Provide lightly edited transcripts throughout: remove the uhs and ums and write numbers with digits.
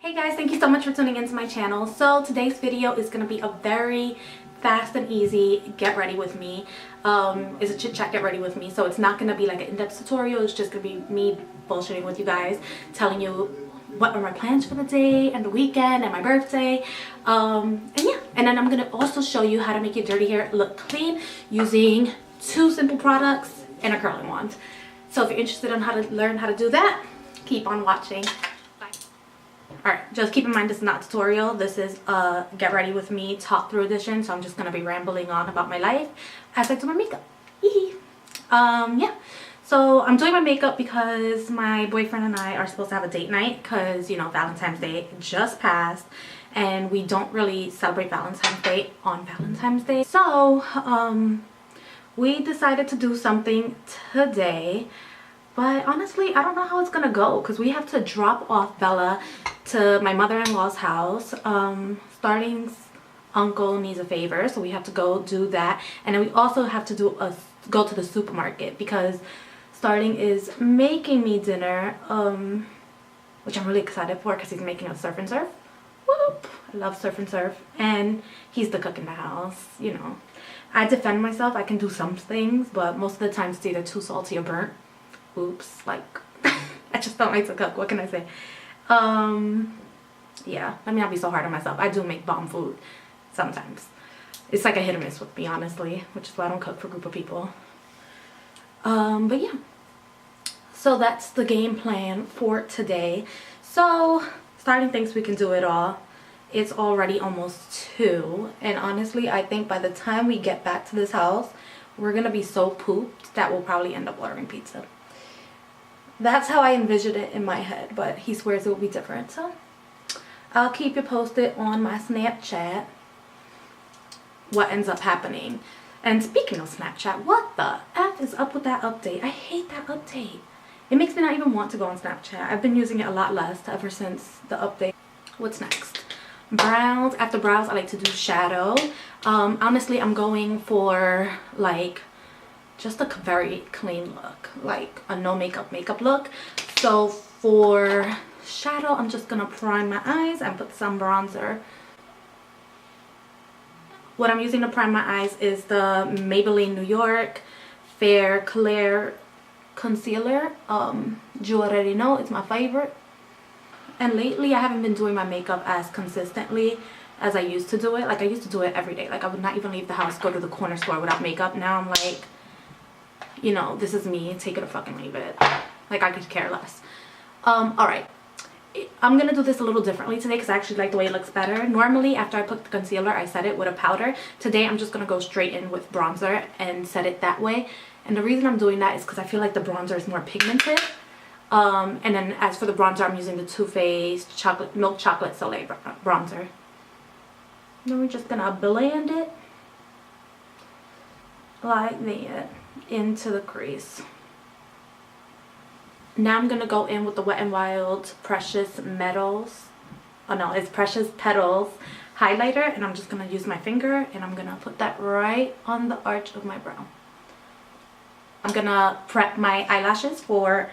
Hey guys, thank you so much for tuning into my channel. So today's video is going to be a very fast and easy get ready with me. It's a chit chat get ready with me, so it's not going to be like an in-depth tutorial. It's just going to be me bullshitting with you guys, telling you what are my plans for the day and the weekend and my birthday, and yeah, and then I'm going to also show you how to make your dirty hair look clean using 2 simple products and a curling wand. So if you're interested in how to learn how to do that, keep on watching. Alright, just keep in mind this is not a tutorial. This is a get ready with me talk through edition, so I'm just going to be rambling on about my life as I do my makeup. Yeah, so I'm doing my makeup because my boyfriend and I are supposed to have a date night because, you know, Valentine's Day just passed and we don't really celebrate Valentine's Day on Valentine's Day. So, we decided to do something today. But honestly, I don't know how it's gonna go because we have to drop off Bella to my mother-in-law's house. Starling's uncle needs a favor, so we have to go do that. And then we also have to go to the supermarket because Starling is making me dinner, which I'm really excited for because he's making a surf and serve. Whoop! I love surf and serve. And he's the cook in the house, you know. I defend myself. I can do some things, but most of the time it's either too salty or burnt. Oops, like I just don't like to cook. What can I say? Yeah, let me not be so hard on myself. I do make bomb food sometimes. It's like a hit or miss with me, honestly, which is why I don't cook for a group of people. But yeah, so that's the game plan for today. So Starling thinks we can do it all. It's already almost 2, and honestly I think by the time we get back to this house we're gonna be so pooped that we'll probably end up ordering pizza. That's how I envisioned it in my head, but he swears it will be different. So I'll keep you posted on my Snapchat what ends up happening. And speaking of Snapchat, what the F is up with that update? I hate that update. It makes me not even want to go on Snapchat. I've been using it a lot less ever since the update. What's next? Brows. After brows I like to do shadow. Honestly I'm going for like just a very clean look, like a no makeup look. So for shadow I'm just gonna prime my eyes and put some bronzer. What I'm using to prime my eyes is the Maybelline New York Fair Clear concealer. You already know it's my favorite. And lately I haven't been doing my makeup as consistently as I used to do it. Like I used to do it every day. Like I would not even leave the house, go to the corner store without makeup. Now I'm like, you know, this is me, take it or fucking leave it. Like I could care less. Alright, I'm gonna do this a little differently today because I actually like the way it looks better. Normally after I put the concealer I set it with a powder. Today I'm just gonna go straight in with bronzer and set it that way. And the reason I'm doing that is because I feel like the bronzer is more pigmented. And then as for the bronzer I'm using the Too Faced Milk Chocolate Soleil bronzer. Then we're just gonna blend it like that into the crease. Now I'm gonna go in with the Wet n Wild Precious Metals, oh no, it's Precious Petals highlighter, and I'm just gonna use my finger and I'm gonna put that right on the arch of my brow. I'm gonna prep my eyelashes for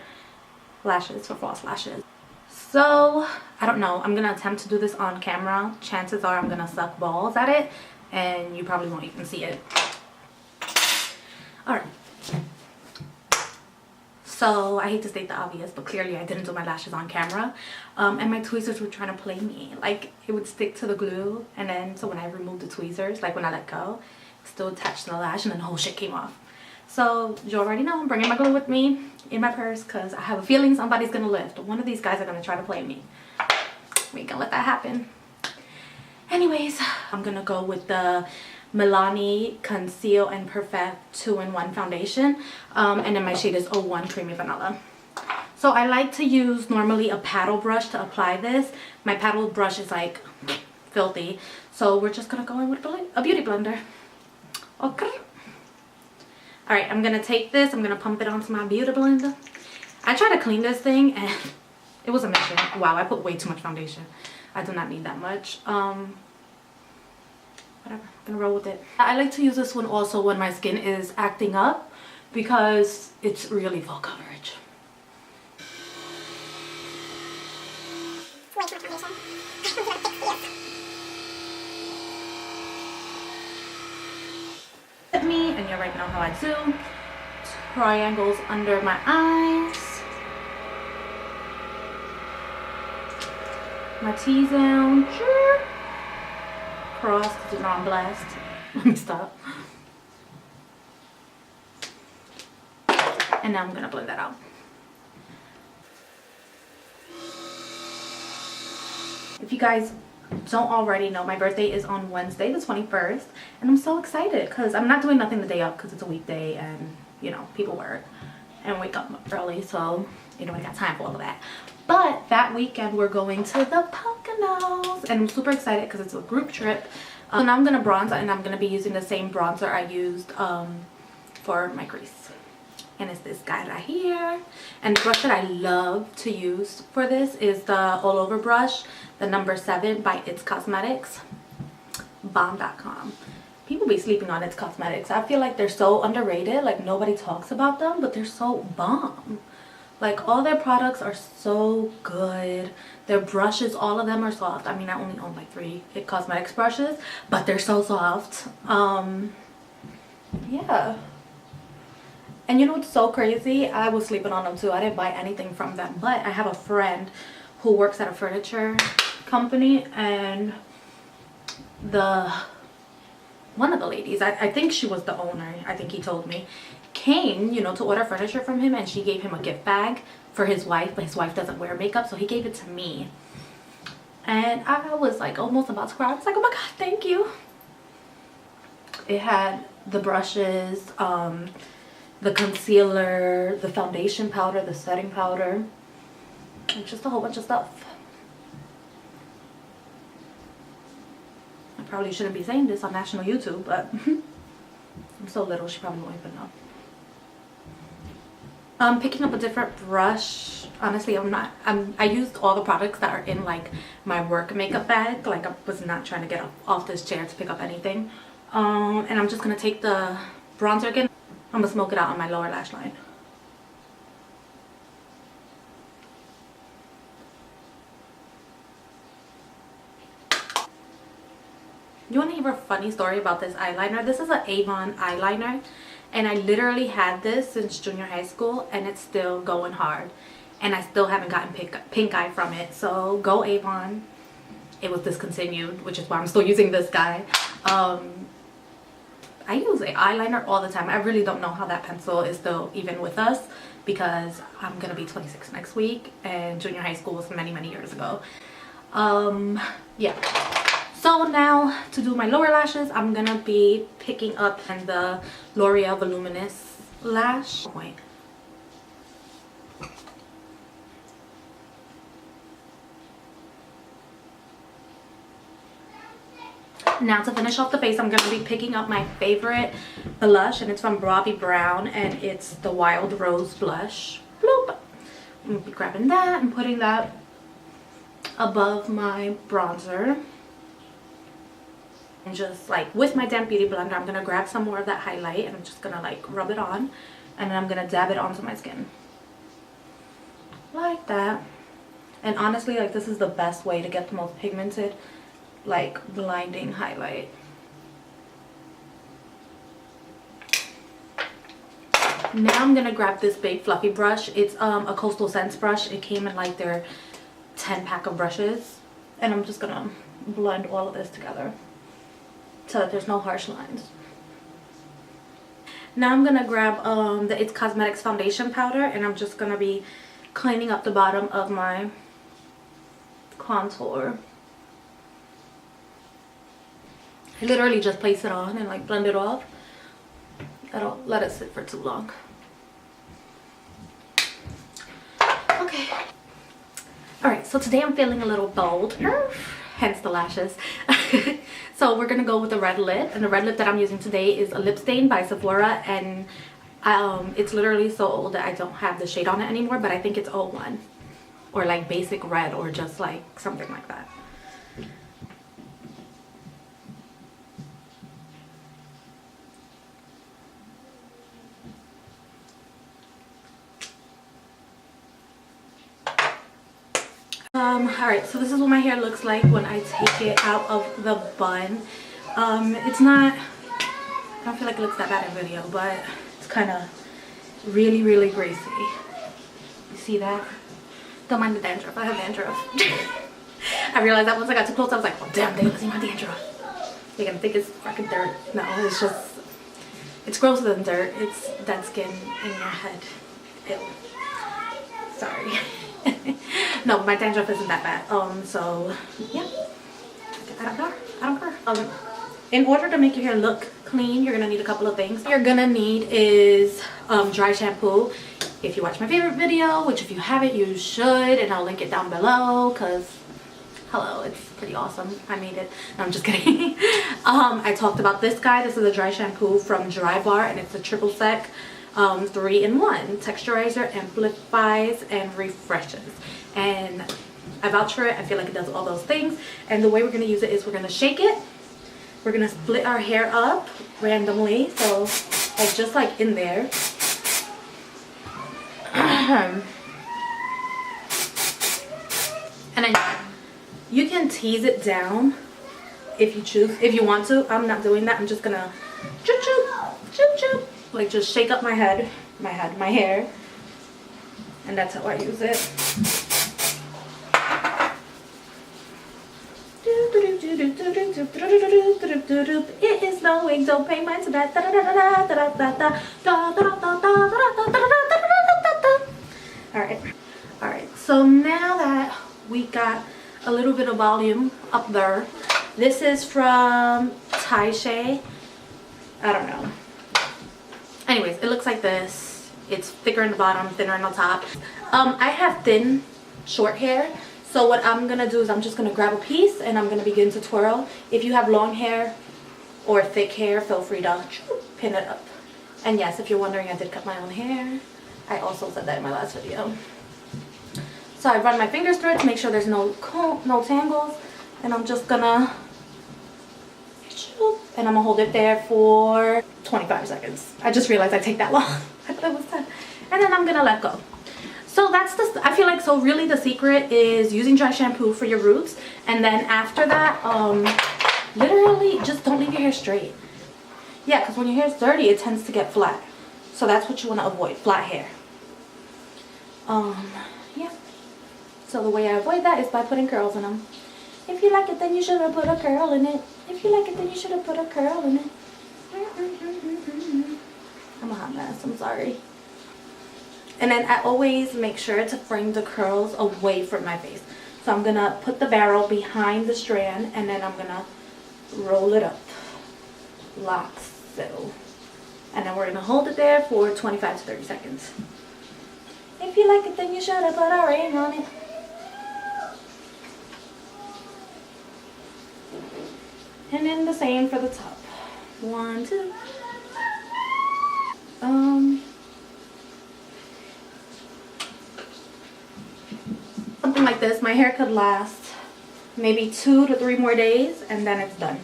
false lashes. So I don't know, I'm gonna attempt to do this on camera. Chances are I'm gonna suck balls at it and you probably won't even see it. Alright, so I hate to state the obvious, but clearly I didn't do my lashes on camera, and my tweezers were trying to play me. Like it would stick to the glue, and then so when I removed the tweezers, like when I let go, it's still attached to the lash and then the whole shit came off. So you already know I'm bringing my glue with me in my purse because I have a feeling somebody's gonna lift. One of these guys are gonna try to play me. We ain't gonna let that happen. Anyways, I'm gonna go with the Milani Conceal and Perfect 2-in-1 foundation, and then my shade is 01 Creamy Vanilla. So I like to use normally a paddle brush to apply this. My paddle brush is like filthy, so we're just gonna go in with a beauty blender. Okay. Alright, I'm gonna take this, I'm gonna pump it onto my beauty blender. I tried to clean this thing and it was a mission. Wow, I put way too much foundation. I do not need that much. Whatever, I'm gonna roll with it. I like to use this one also when my skin is acting up because it's really full coverage. At me, and you already know how I do. Triangles under my eyes. My T-zone. Cross, because you know I'm blessed. Let me stop. And now I'm gonna blend that out. If you guys don't already know, my birthday is on Wednesday the 21st, and I'm so excited because I'm not doing nothing the day up because it's a weekday and you know people work and wake up early, so you know I got time for all of that. But that weekend we're going to the Poconos and I'm super excited because it's a group trip. So now I'm gonna bronze and I'm gonna be using the same bronzer I used for my crease, and it's this guy right here. And the brush that I love to use for this is the all over brush, the number 7 by It's Cosmetics. Bomb.com. People be sleeping on It's Cosmetics. I feel like they're so underrated, like nobody talks about them, but they're so bomb. Like all their products are so good. Their brushes, all of them are soft. I mean, I only own like 3 It Cosmetics brushes, but they're so soft. Yeah. And you know what's so crazy? I was sleeping on them too. I didn't buy anything from them, but I have a friend who works at a furniture company, and one of the ladies, I think she was the owner, I think he told me, came, you know, to order furniture from him, and she gave him a gift bag for his wife, but his wife doesn't wear makeup, so he gave it to me. And I was like almost about to cry. I was like, oh my god, thank you. It had the brushes, the concealer, the foundation powder, the setting powder, and just a whole bunch of stuff. I probably shouldn't be saying this on national YouTube, but I'm so little, she probably won't even know. Picking up a different brush. Honestly, I used all the products that are in like my work makeup bag. Like I was not trying to get off this chair to pick up anything. And I'm just gonna take the bronzer again. I'm gonna smoke it out on my lower lash line. You want to hear a funny story about this eyeliner? This is an Avon eyeliner, and I literally had this since junior high school, and it's still going hard, and I still haven't gotten pink eye from it. So go Avon. It was discontinued, which is why I'm still using this guy. I use an eyeliner all the time. I really don't know how that pencil is still even with us, because I'm gonna be 26 next week, and junior high school was many years ago. Yeah. So now to do my lower lashes, I'm gonna be picking up the L'Oreal Voluminous Lash. Wait. Now to finish off the face, I'm gonna be picking up my favorite blush, and it's from Bobbi Brown, and it's the Wild Rose Blush. Bloop. I'm gonna be grabbing that and putting that above my bronzer. And just like with my damp beauty blender, I'm gonna grab some more of that highlight, and I'm just gonna like rub it on, and then I'm gonna dab it onto my skin like that. And honestly, like this is the best way to get the most pigmented, like blinding highlight. Now I'm gonna grab this big fluffy brush. It's a Coastal Scents brush. It came in like their 10-pack of brushes, and I'm just gonna blend all of this together so that there's no harsh lines. Now I'm gonna grab the It's Cosmetics foundation powder, and I'm just gonna be cleaning up the bottom of my contour. I literally just place it on and like blend it off. I don't let it sit for too long. Okay. Alright, so today I'm feeling a little bold, hence the lashes. So we're gonna go with the red lip, and the red lip that I'm using today is a lip stain by Sephora, and it's literally so old that I don't have the shade on it anymore, but I think it's 01 or like basic red or just like something like that. Alright, so this is what my hair looks like when I take it out of the bun. It's not, I don't feel like it looks that bad in video, but it's kind of really, really greasy. You see that? Don't mind the dandruff. I have dandruff. I realized that once I got too close, I was like, oh damn, they see my dandruff. You're gonna think it's fucking dirt. No, it's just, it's grosser than dirt. It's dead skin in your head. Ew. Sorry. No, my dandruff isn't that bad. So yeah, I don't care. I don't care. In order to make your hair look clean, you're gonna need a couple of things. What you're gonna need is dry shampoo. If you watch my favorite video, which if you haven't, you should, and I'll link it down below, because hello, it's pretty awesome. I made it. No, I'm just kidding. I talked about this guy. This is a dry shampoo from Dry Bar, and it's a triple sec 3-in-1. Texturizer, amplifies, and refreshes. And I vouch for it. I feel like it does all those things. And the way we're going to use it is we're going to shake it. We're going to split our hair up randomly. So like just like in there. And then you can tease it down if you choose, if you want to. I'm not doing that. I'm just gonna choop choop choop choop, like just shake up my head, my hair, and that's how I use it. It is snowing, don't pay mind to that. All right. So now that we got a little bit of volume up there, this is from Taishe. I don't know. Anyways, it looks like this. It's thicker in the bottom, thinner in the top. I have thin, short hair. So what I'm gonna do is I'm just gonna grab a piece and I'm gonna begin to twirl. If you have long hair or thick hair, feel free to pin it up. And yes, if you're wondering, I did cut my own hair. I also said that in my last video. So I run my fingers through it to make sure there's no tangles, and I'm just gonna, and I'm gonna hold it there for 25 seconds. I just realized I take that long. I thought it was 10. And then I'm gonna let go. So that's the, I feel like, so really the secret is using dry shampoo for your roots, and then after that, literally just don't leave your hair straight. Yeah, because when your hair's dirty, it tends to get flat. So that's what you want to avoid, flat hair. Yeah. So the way I avoid that is by putting curls in them. If you like it, then you should have put a curl in it. If you like it, then you should have put a curl in it. I'm a hot mess, I'm sorry. And then I always make sure to frame the curls away from my face. So I'm gonna put the barrel behind the strand, and then I'm gonna roll it up like so. And then we're gonna hold it there for 25 to 30 seconds. If you like it, then you should have put a ring on it. And then the same for the top. 1, 2. Something like this. My hair could last maybe 2 to 3 more days, and then it's done.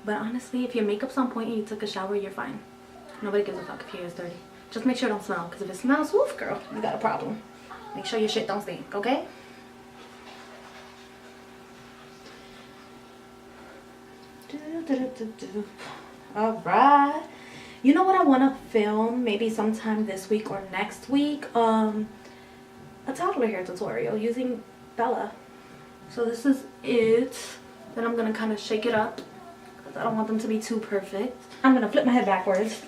But honestly, if your makeup's on point and you took a shower, you're fine. Nobody gives a fuck if your hair's dirty. Just make sure it don't smell, because if it smells, woof, girl, you got a problem. Make sure your shit don't stink, okay? Alright. You know what I want to film maybe sometime this week or next week? A toddler hair tutorial using Bella. So this is it. Then I'm going to kind of shake it up, I don't want them to be too perfect. I'm gonna flip my head backwards,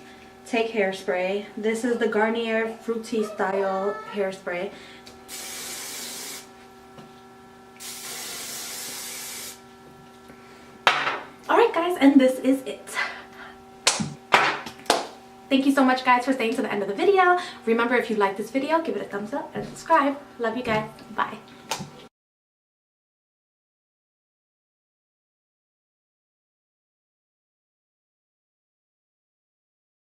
take hairspray. This is the Garnier Fruity Style hairspray. Alright guys, and this is it. Thank you so much guys for staying to the end of the video. Remember, if you like this video, give it a thumbs up and subscribe. Love you guys. Bye.